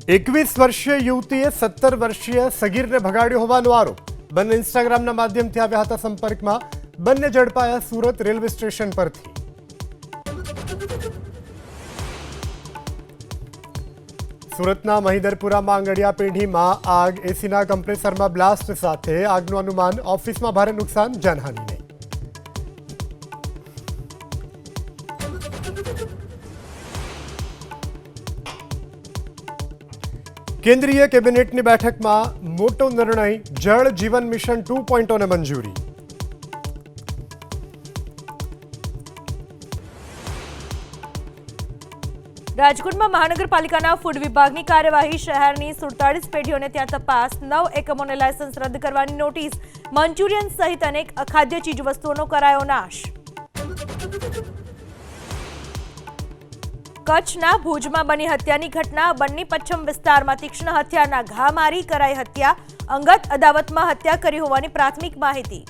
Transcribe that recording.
21 વર્ષીય યુવતીએ 17 વર્ષીય સગીરને ભગાડ્યો હોવાનો આરોપ। બંને ઇન્સ્ટાગ્રામના માધ્યમથી આવ્યા હતા સંપર્કમાં। બંને ઝડપાયા સુરત રેલવે સ્ટેશન પરથી। સુરતના મહિદરપુરામાં આંગડિયા પેઢીમાં આગ, એસીના કમ્પ્રેસરમાં બ્લાસ્ટ સાથે આગનું અનુમાન। ઓફિસમાં ભારે નુકસાન, જાનહાનિ નહીં। केंद्रीय कैबिनेटની બેઠકમાં મોટો નિર્ણય, જળ જીવન મિશન 2.0 ને મંજૂરી। રાજકોટમાં મહાનગરપાલિકાના ફૂડ વિભાગની કાર્યવાહી। શહેરની 47 પેઢીઓને ત્યાં તપાસ। 9 એકમોને લાયસન્સ રદ કરવાની નોટિસ। મંચુરિયન સહિત અનેક અખાદ્ય ચીજવસ્તુઓનો કરાયો નાશ। કચ્છના ભુજમાં બની હત્યાની ઘટના। બન્ની પચ્છમ વિસ્તારમાં તીક્ષ્ણ હથિયારના ઘા મારી કરાઈ હત્યા। અંગત અદાવતમાં હત્યા કરી હોવાની પ્રાથમિક માહિતી।